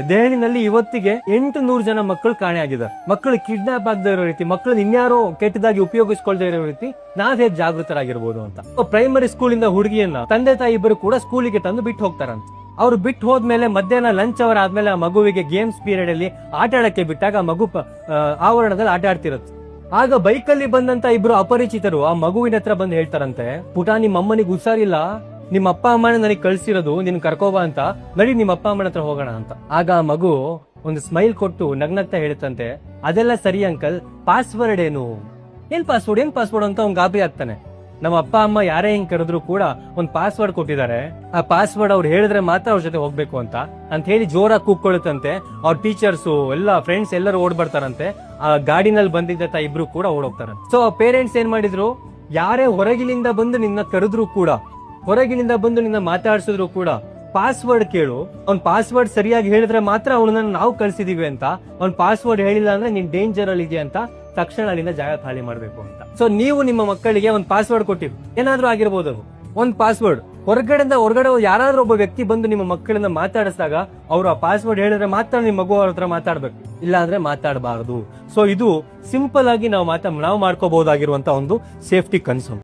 ದೆಹಲಿನಲ್ಲಿ ಇವತ್ತಿಗೆ 800 ಜನ ಮಕ್ಕಳು ಕಾಣೆಯಾಗಿದ್ದಾರೆ. ಮಕ್ಕಳು ಕಿಡ್ನಾಪ್ ಆಗದೆ ಇರೋ ರೀತಿ, ಮಕ್ಕಳು ಇನ್ಯಾರೋ ಕೆಟ್ಟದಾಗಿ ಉಪಯೋಗಿಸ್ಕೊಳ್ದೇ ಇರೋ ರೀತಿ ನಾವ್ ಹೇಗೆ ಜಾಗೃತರಾಗಿರ್ಬೋದು ಅಂತ. ಪ್ರೈಮರಿ ಸ್ಕೂಲ್ ಇಂದ ಹುಡುಗಿಯನ್ನ ತಂದೆ ತಾಯಿ ಇಬ್ಬರು ಕೂಡ ಸ್ಕೂಲಿಗೆ ತಂದು ಬಿಟ್ಟು ಹೋಗ್ತಾರಂತ. ಅವ್ರು ಬಿಟ್ಟು ಹೋದ್ಮೇಲೆ ಮಧ್ಯಾಹ್ನ ಲಂಚ್ ಅವರ್ ಆದ್ಮೇಲೆ ಆ ಮಗುವಿಗೆ ಗೇಮ್ಸ್ ಪೀರಿಯಡ್ ಅಲ್ಲಿ ಆಟ ಆಡಕ್ಕೆ ಬಿಟ್ಟಾಗ ಆ ಮಗು ಆವರಣದಲ್ಲಿ ಆಟ ಆಡ್ತಿರುತ್ತೆ. ಆಗ ಬೈಕಲ್ಲಿ ಬಂದಂತ ಇಬ್ರು ಅಪರಿಚಿತರು ಆ ಮಗುವಿನ ಹತ್ರ ಬಂದು ಹೇಳ್ತಾರಂತೆ, ಪುಟ ನಿಮ್ಮ ಅಮ್ಮನಿಗೆ ಹುಷಾರಿಲ್ಲ, ನಿಮ್ಮ ಅಪ್ಪ ಅಮ್ಮನ ನನಗೆ ಕಳ್ಸಿರೋದು ನಿನ್ ಕರ್ಕೋಬಾ ಅಂತ, ನಡಿ ನಿಮ್ಮ ಅಪ್ಪ ಅಮ್ಮನ ಹತ್ರ ಹೋಗೋಣ ಅಂತ. ಆಗ ಆ ಮಗು ಒಂದು ಸ್ಮೈಲ್ ಕೊಟ್ಟು ನಗ್ನಗ್ತಾ ಹೇಳುತ್ತಂತೆ, ಅದೆಲ್ಲ ಸರಿ ಅಂಕಲ್, ಪಾಸ್ವರ್ಡ್ ಏನು? ಏನ್ ಪಾಸ್ವರ್ಡ್ ಅಂತ ಅವ್ನ್ ಗಾಬರಿ ಆಗ್ತಾನೆ. ನಮ್ಮ ಅಪ್ಪ ಅಮ್ಮ ಯಾರೇ ಹಿಂಗ್ ಕರೆದ್ರು ಕೂಡ ಒಂದ್ ಪಾಸ್ವರ್ಡ್ ಕೊಟ್ಟಿದ್ದಾರೆ, ಆ ಪಾಸ್ವರ್ಡ್ ಅವ್ರು ಹೇಳಿದ್ರೆ ಮಾತ್ರ ಅವ್ರ ಜೊತೆ ಹೋಗ್ಬೇಕು ಅಂತ ಹೇಳಿ ಜೋರಾಗಿ ಕೂಗ್ಕೊಳ್ಳುತ್ತಂತೆ. ಅವ್ರ ಟೀಚರ್ಸ್ ಎಲ್ಲ ಫ್ರೆಂಡ್ಸ್ ಎಲ್ಲರೂ ಓಡ್ ಬರ್ತಾರಂತೆ. ಆ ಗಾಡಿನಲ್ಲಿ ಬಂದಿದ್ದ ಇಬ್ರು ಕೂಡ ಓಡೋಗ್ತಾರಂತೆ. ಸೊ ಪೇರೆಂಟ್ಸ್ ಏನ್ ಮಾಡಿದ್ರು, ಯಾರೇ ಹೊರಗಿನಿಂದ ಬಂದು ನಿನ್ನ ಕರೆದ್ರು ಕೂಡ, ಹೊರಗಿನಿಂದ ಬಂದು ನಿನ್ನ ಮಾತಾಡ್ಸಿದ್ರು ಕೂಡ ಪಾಸ್ವರ್ಡ್ ಕೇಳು, ಅವ್ನ್ ಪಾಸ್ವರ್ಡ್ ಸರಿಯಾಗಿ ಹೇಳಿದ್ರೆ ಮಾತ್ರ ಅವನನ್ನ ನಾವು ಕಳ್ಸಿದೀವಿ ಅಂತ, ಅವ್ನ್ ಪಾಸ್ವರ್ಡ್ ಹೇಳಿಲ್ಲ ಅಂದ್ರೆ ನೀನ್ ಡೇಂಜರ್ ಅಲ್ಲಿ ಇದೆಯಾ ಅಂತ ತಕ್ಷಣ ಅಲ್ಲಿಂದ ಜಾಗ ಖಾಲಿ ಮಾಡ್ಬೇಕು ಅಂತ. ಸೊ ನೀವು ನಿಮ್ಮ ಮಕ್ಕಳಿಗೆ ಒಂದು ಪಾಸ್ವರ್ಡ್ ಕೊಟ್ಟಿರು, ಏನಾದ್ರೂ ಆಗಿರ್ಬೋದು ಅದು ಒಂದ್ ಪಾಸ್ವರ್ಡ್. ಹೊರಗಡೆ ಯಾರಾದ್ರೂ ಒಬ್ಬ ವ್ಯಕ್ತಿ ಬಂದು ನಿಮ್ಮ ಮಕ್ಕಳನ್ನ ಮಾತಾಡಿಸಿದಾಗ ಅವ್ರು ಆ ಪಾಸ್ವರ್ಡ್ ಹೇಳಿದ್ರೆ ಮಾತ್ರ ನಿಮ್ಮ ಮಗು ಅವ್ರ ಹತ್ರ ಮಾತಾಡ್ಬೇಕು, ಇಲ್ಲ ಅಂದ್ರೆ ಮಾತಾಡಬಾರದು. ಸೊ ಇದು ಸಿಂಪಲ್ ಆಗಿ ನಾವು ಮಾಡ್ಕೋಬಹುದಾಗಿರುವಂತ ಒಂದು ಸೇಫ್ಟಿ ಕನ್ಸರ್ನ್.